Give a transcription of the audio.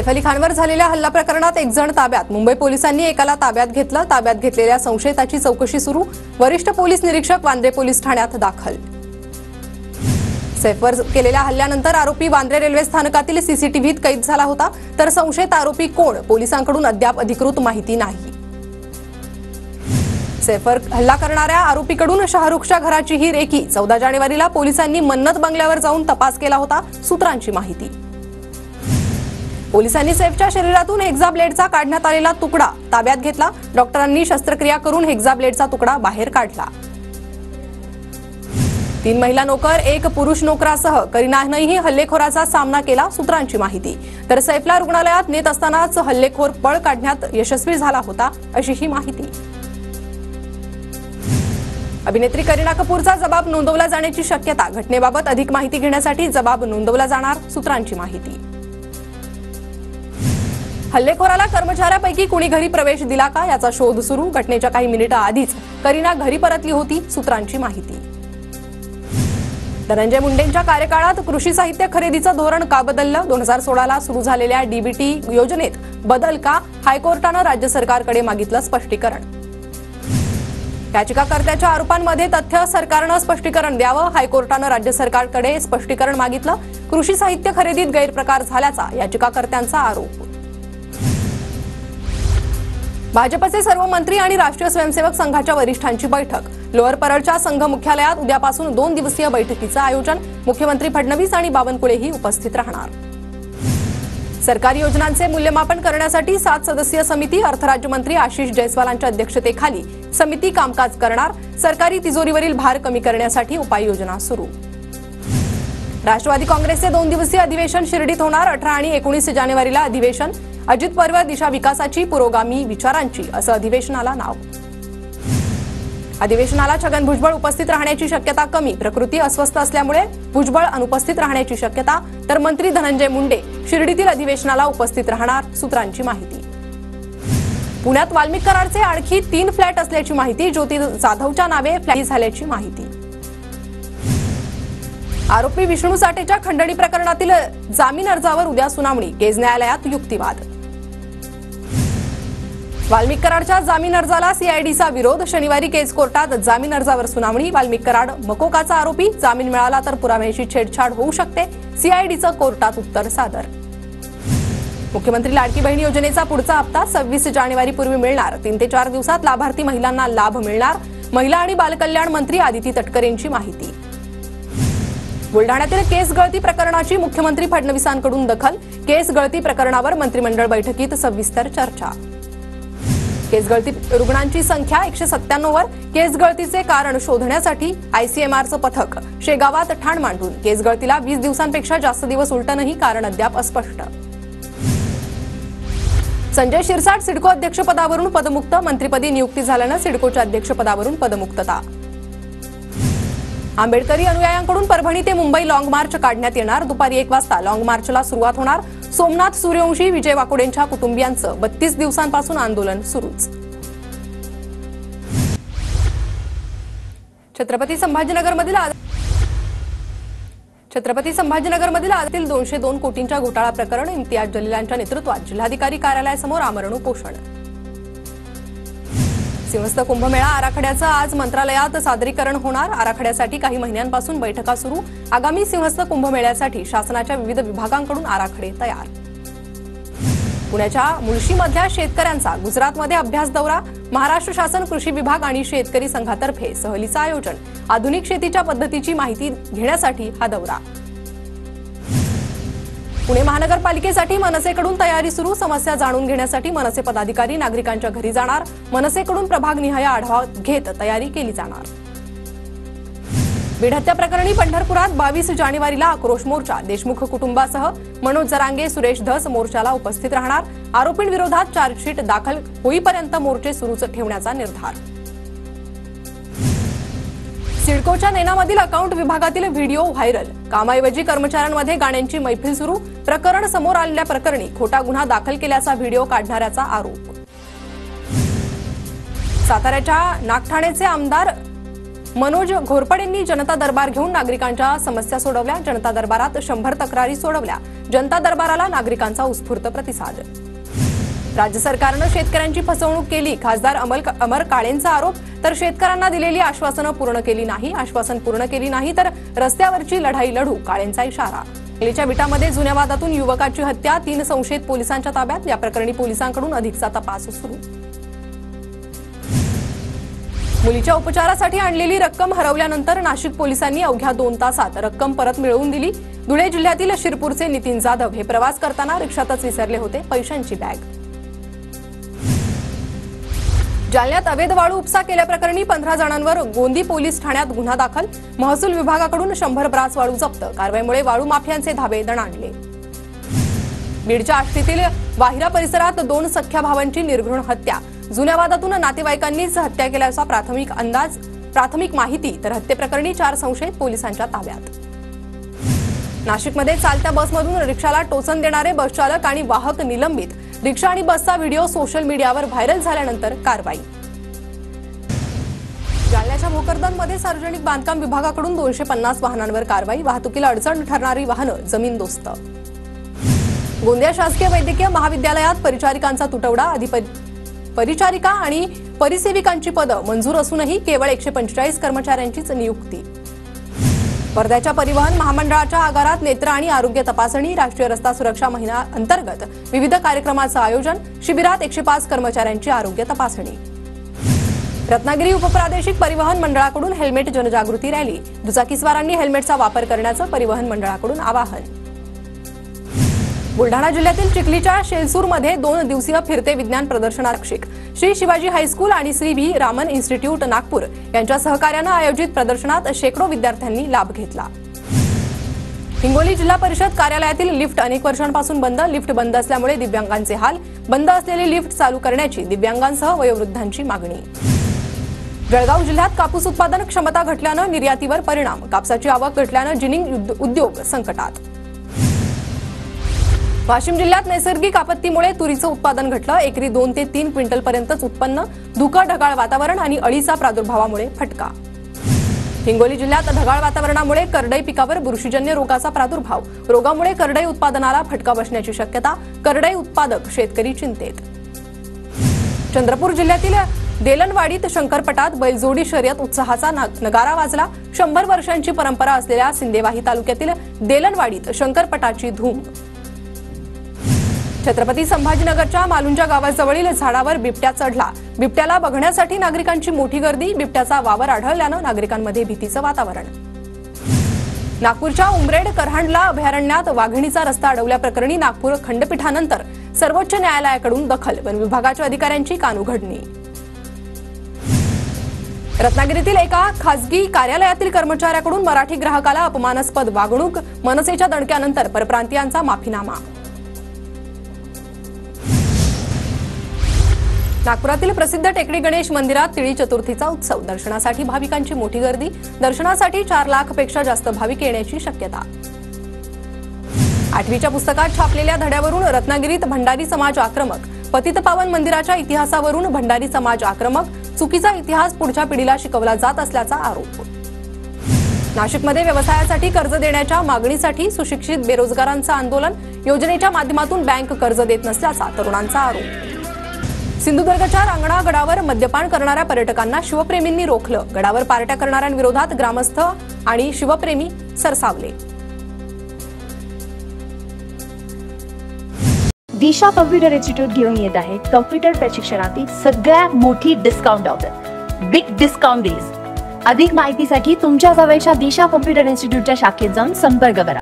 सैफ अली खानवर झालेल्या हल्ला प्रकरणात एक जण ताब्यात. मुंबई पोलिसांनी एकाला ताब्यात घेतलं. ताब्यात घेतलेल्या संशयिताची चौकशी सुरू. वरिष्ठ पोलीस निरीक्षक वांद्रे पोलीस ठाण्यात दाखल. सैफवर केलेल्या हल्ल्यानंतर आरोपी वांद्रे रेल्वे स्थानकातील सीसीटीव्हीत कैद झाला होता. तर संशयित आरोपी कोण, पोलिसांकडून अद्याप अधिकृत माहिती नाही. सैफवर हल्ला करणाऱ्या आरोपीकडून शाहरुखच्या घराची ही रेकी. 14 जानेवारीला पोलिसांनी मन्नत बंगल्यावर जाऊन तपास केला होता. सूत्रांची माहिती. पोलिसांनी सैफच्या शरीरातून हेक्साब्लेडचा काढण्यात आलेला तुकडा ताब्यात घेतला. डॉक्टरांनी शस्त्रक्रिया करून हेक्साब्लेडचा तुकडा बाहेर काढला. 3 महिला नोकर, 1 पुरुष नोकरासह करीनानंही हल्लेखोराचा सामना केला. सूत्रांची माहिती. तर सैफला रुग्णालयात नेत असतानाच हल्लेखोर पळ काढण्यात यशस्वी झाला होता, अशी ही माहिती. अभिनेत्री करीना कपूरचा जबाब नोंदवला जाण्याची शक्यता. घटनेबाबत अधिक माहिती घेण्यासाठी जबाब नोंदवला जाणार. सूत्रांची माहिती. हल्लेखोराला कर्मचाऱ्यापैकी कुणी घरी प्रवेश दिला का, याचा शोध सुरू. घटनेच्या काही मिनिटं आधीच करीना घरी परतली होती. सूत्रांची माहिती. धनंजय मुंडेंच्या कार्यकाळात कृषी साहित्य खरेदीचं धोरण का बदललं? 2016ला सुरू झालेल्या डीबीटी योजनेत बदल का? हायकोर्टानं राज्य सरकारकडे मागितलं स्पष्टीकरण. याचिकाकर्त्याच्या आरोपांमध्ये तथ्य, सरकारनं स्पष्टीकरण द्यावं. हायकोर्टानं राज्य सरकारकडे स्पष्टीकरण मागितलं. कृषी साहित्य खरेदीत गैरप्रकार झाल्याचा याचिकाकर्त्यांचा आरोप. भाजपचे सर्व मंत्री आणि राष्ट्रीय स्वयंसेवक संघाच्या वरिष्ठांची बैठक. लोअर परळच्या संघ मुख्यालयात उद्यापासून 2 दिवसीय बैठकीचं आयोजन. मुख्यमंत्री फडणवीस आणि बावनकुळेही उपस्थित राहणार. सरकारी योजनांचे मूल्यमापन करण्यासाठी 7 सदस्यीय समिती. अर्थराज्यमंत्री आशिष जयस्वालांच्या अध्यक्षतेखाली समिती कामकाज करणार. सरकारी तिजोरीवरील भार कमी करण्यासाठी उपाययोजना सुरू. राष्ट्रवादी काँग्रेसचे 2 दिवसीय अधिवेशन शिर्डीत होणार. 18 आणि 19 जानेवारीला अधिवेशन. अजित पवार दिशा विकासाची, पुरोगामी विचारांची, असं अधिवेशनाला नाव. अधिवेशनाला छगन भुजबळ उपस्थित राहण्याची शक्यता कमी. प्रकृती अस्वस्थ असल्यामुळे भुजबळ अनुपस्थित राहण्याची शक्यता. तर मंत्री धनंजय मुंडे शिर्डीतील अधिवेशनाला उपस्थित राहणार. सूत्रांची माहिती. पुण्यात वाल्मिक कराडचे आणखी 3 फ्लॅट असल्याची माहिती. ज्योती जाधवच्या नावे फ्लॅट झाल्याची माहिती. आरोपी विष्णू साठेच्या खंडणी प्रकरणातील जामीन अर्जावर उद्या सुनावणी. केज न्यायालयात युक्तिवाद. वाल्मिक कराडच्या जामीन अर्जाला सीआयडीचा विरोध. शनिवारी केज कोर्टात जामीन अर्जावर सुनावणी. वाल्मिक कराड मकोकाचा आरोपी. जामीन मिळाला तर पुराव्यांची छेडछाड होऊ शकते. सीआयडीचं कोर्टात उत्तर सादर. मुख्यमंत्री लाडकी बहीण योजनेचा पुढचा हप्ता 26 जानेवारीपूर्वी मिळणार. 3 ते 4 दिवसात लाभार्थी महिलांना लाभ मिळणार. महिला आणि बालकल्याण मंत्री आदिती तटकरेंची माहिती. बुलढाण्यातील केस गळती प्रकरणाची मुख्यमंत्री फडणवीसांकडून दखल. केस गळती प्रकरणावर मंत्रिमंडळ बैठकीत सविस्तर चर्चा. केस गळती रुग्णांची संख्या 197 वर. केस गळतीचे कारण शोधण्यासाठी आयसीएमआरचं पथक. शेगावात ठाण मांडून. केस गळतीला 20 दिवसांपेक्षा जास्त दिवस उलटणंही कारण अद्याप अस्पष्ट. संजय शिरसाट सिडको अध्यक्षपदावरून पदमुक्त. मंत्रिपदी नियुक्ती झाल्यानं सिडकोच्या अध्यक्षपदावरून पदमुक्तता. आंबेडकरी अनुयायांकडून परभणी ते मुंबई लॉंग मार्च काढण्यात येणार. दुपारी 1 वाजता लॉंग मार्चला सुरुवात होणार. सोमनाथ सूर्यवंशी, विजय वाकोडेंच्या कुटुंबियांचं 32 दिवसांपासून आंदोलन सुरूच. छत्रपती संभाजीनगरमधील आदिल 202 कोटींच्या घोटाळा प्रकरण. इम्तियाज जलीलांच्या नेतृत्वात जिल्हाधिकारी कार्यालयासमोर आमरण उपोषण. सिंहस्थ कुंभमेळा आराखड्याचं आज मंत्रालयात सादरीकरण होणार. आराखड्यासाठी काही महिन्यांपासून बैठका सुरू. आगामी सिंहस्थ कुंभमेळ्यासाठी शासनाच्या विविध विभागांकडून आराखडे तयार. पुण्याच्या मुळशीमधल्या शेतकऱ्यांचा गुजरातमध्ये अभ्यास दौरा. महाराष्ट्र शासन कृषी विभाग आणि शेतकरी संघातर्फे सहलीचं आयोजन. आधुनिक शेतीच्या पद्धतीची माहिती घेण्यासाठी हा दौरा. पुणे महानगरपालिकेसाठी मनसेकडून तयारी सुरू. समस्या जाणून घेण्यासाठी मनसे पदाधिकारी नागरिकांच्या घरी जाणार. मनसेकडून प्रभागनिहाय आढावा घेत तयारी केली जाणार. बीड हत्या प्रकरणी पंढरपुरात 22 जानेवारीला आक्रोश मोर्चा. देशमुख कुटुंबासह मनोज जरांगे, सुरेश धस मोर्चाला उपस्थित राहणार. आरोपींविरोधात चार्जशीट दाखल होईपर्यंत मोर्चे सुरूच ठेवण्याचा निर्धार. सिडकोच्या नैनामधील अकाउंट विभागातील व्हिडिओ व्हायरल. कामाऐवजी कर्मचाऱ्यांमध्ये गाण्यांची मैफिल सुरू. प्रकरण समोर आलेल्या प्रकरणी खोटा गुन्हा दाखल केल्याचा व्हिडिओ काढणाऱ्याचा आरोप. साताऱ्याच्या नागठाणेचे आमदार मनोज घोरपडेंनी जनता दरबार घेऊन नागरिकांच्या समस्या सोडवल्या. जनता दरबारात 100 तक्रारी सोडवल्या. जनता दरबाराला नागरिकांचा उत्स्फूर्त प्रतिसाद. राज्य सरकारनं शेतकऱ्यांची फसवणूक केली. खासदार अमर काळेंचा आरोप. तर शेतकऱ्यांना दिलेली आश्वासनं पूर्ण केली नाही. आश्वासन पूर्ण केली नाही तर रस्त्यावरची लढाई लढू, काळेंचा इशारा. सांगलीच्या विटामध्ये जुन्या वादातून युवकाची हत्या. 3 संशयित पोलिसांच्या ताब्यात. या प्रकरणी पोलिसांकडून अधिकचा तपास सुरू. मुलीच्या उपचारासाठी आणलेली रक्कम हरवल्यानंतर नाशिक पोलिसांनी अवघ्या 2 तासात रक्कम परत मिळवून दिली. धुळे जिल्ह्यातील शिरपूरचे नितीन जाधव हे प्रवास करताना रिक्षातच विसरले होते पैशांची बॅग. जालन्यात अवैध वाळू उपसा केल्याप्रकरणी 15 जणांवर गोंदी पोलीस ठाण्यात गुन्हा दाखल. महसूल विभागाकडून 100 ब्रास वाळू जप्त. कारवाईमुळे वाळू माफियांचे धाबे दणाणले. बीडच्या आष्टीतील वाहिरा परिसरात 2 सख्ख्या भावांची निर्घृण हत्या. जुन्या वादातून नातेवाईकांनीच हत्या केल्याचा प्राथमिक माहिती. तर हत्येप्रकरणी 4 संशयित पोलिसांच्या ताब्यात. नाशिकमध्ये चालत्या बसमधून रिक्षाला टोचन देणारे बसचालक आणि वाहक निलंबित. रिक्षा आणि बसचा व्हिडिओ सोशल मीडियावर व्हायरल झाल्यानंतर कारवाई. जालन्याच्या भोकरदनमध्ये सार्वजनिक बांधकाम विभागाकडून 250 वाहनांवर कारवाई. वाहतुकीला अडचण ठरणारी वाहनं जमीनदोस्त. गोंदिया शासकीय वैद्यकीय महाविद्यालयात परिचारिकांचा तुटवडा. परिचारिका आणि परिसेविकांची पदं मंजूर असूनही केवळ 145 कर्मचाऱ्यांचीच नियुक्ती. वर्ध्याच्या परिवहन महामंडळाच्या आगारात नेत्र आणि आरोग्य तपासणी. राष्ट्रीय रस्ता सुरक्षा महिना अंतर्गत विविध कार्यक्रमाचं आयोजन. शिबिरात 105 कर्मचाऱ्यांची आरोग्य तपासणी. रत्नागिरी उपप्रादेशिक परिवहन मंडळाकडून हेल्मेट जनजागृती रॅली. दुचाकीस्वारांनी हेल्मेटचा वापर करण्याचं परिवहन मंडळाकडून आवाहन. बुलढाणा जिल्ह्यातील चिखलीच्या शेलसूरमध्ये 2 दिवसीय फिरते विज्ञान प्रदर्शनाक्षिक श्री शिवाजी हायस्कूल आणि श्री व्ही रामन इन्स्टिट्यूट नागपूर यांच्या सहकार्यानं आयोजित प्रदर्शनात शेकडो विद्यार्थ्यांनी लाभ घेतला. हिंगोली जिल्हा परिषद कार्यालयातील लिफ्ट अनेक वर्षांपासून बंद. लिफ्ट बंद असल्यामुळे दिव्यांगांचे हाल. बंद असलेली लिफ्ट चालू करण्याची दिव्यांगांसह वयोवृद्धांची मागणी. जळगाव जिल्ह्यात कापूस उत्पादन क्षमता घटल्यानं निर्यातीवर परिणाम. कापसाची आवक घटल्यानं जिनिंग उद्योग संकटात. वाशिम जिल्ह्यात नैसर्गिक आपत्तीमुळे तुरीचं उत्पादन घटलं. एकरी 2 ते 3 क्विंटलपर्यंतच उत्पन्न. धुकं ढगाळ वातावरण आणि अळीचा प्रादुर्भावामुळे फटका. हिंगोली जिल्ह्यात ढगाळ वातावरणामुळे करडई पिकावर बुरशीजन्य रोगाचा प्रादुर्भाव. रोगामुळे करडई उत्पादनाला फटका बसण्याची शक्यता. करडई उत्पादक शेतकरी चिंतेत. चंद्रपूर जिल्ह्यातील देलनवाडीत शंकरपटात बैलजोडी शर्यत उत्साहाचा नगारा वाजला. 100 वर्षांची परंपरा असलेल्या सिंदेवाही तालुक्यातील देलनवाडीत शंकरपटाची धूम. छत्रपती संभाजीनगरच्या मालुंजा गावाजवळील झाडावर बिबट्या चढला. बिबट्याला बघण्यासाठी नागरिकांची मोठी गर्दी. बिबट्याचा वावर आढळल्यानं नागरिकांमध्ये भीतीचं वातावरण. नागपूरच्या उमरेड करहांडला अभयारण्यात वाघिणीचा रस्ता अडवल्याप्रकरणी नागपूर खंडपीठानंतर सर्वोच्च न्यायालयाकडून दखल. वन विभागाच्या अधिकाऱ्यांची कानउघडणी. रत्नागिरीतील एका खासगी कार्यालयातील कर्मचाऱ्याकडून मराठी ग्राहकाला अपमानास्पद वागणूक. मनसेच्या दणक्यानंतर परप्रांतीयांचा माफीनामा. नागपुरातील प्रसिद्ध टेकडी गणेश मंदिरात तिळी चतुर्थीचा उत्सव. दर्शनासाठी भाविकांची मोठी गर्दी. दर्शनासाठी 4 लाखपेक्षा जास्त भाविक येण्याची शक्यता. 8वीच्या पुस्तकात छापलेल्या धड्यावरून रत्नागिरीत भंडारी समाज आक्रमक. पतितपावन मंदिराच्या इतिहासावरून भंडारी समाज आक्रमक. चुकीचा इतिहास पुढच्या पिढीला शिकवला जात असल्याचा आरोप. नाशिकमध्ये व्यवसायासाठी कर्ज देण्याच्या मागणीसाठी सुशिक्षित बेरोजगारांचं आंदोलन. योजनेच्या माध्यमातून बँक कर्ज देत नसल्याचा तरुणांचा आरोप. सिंधुदुर्गच्या रांगणा गडावर मद्यपान करणाऱ्या पर्यटकांना शिवप्रेमींनी रोखलं. गडावर पार्ट्या करणाऱ्यांविरोधात ग्रामस्थ आणि शिवप्रेमी सरसावले. दिशा कॉम्प्युटर इन्स्टिट्यूट घेऊन येत आहे कॉम्प्युटर प्रशिक्षणातील सगळ्यात मोठी discount offer. Big discount days. अधिक माहितीसाठी तुमच्या जवळच्या दिशा कॉम्प्युटर इन्स्टिट्यूटच्या शाखेत जाऊन संपर्क करा.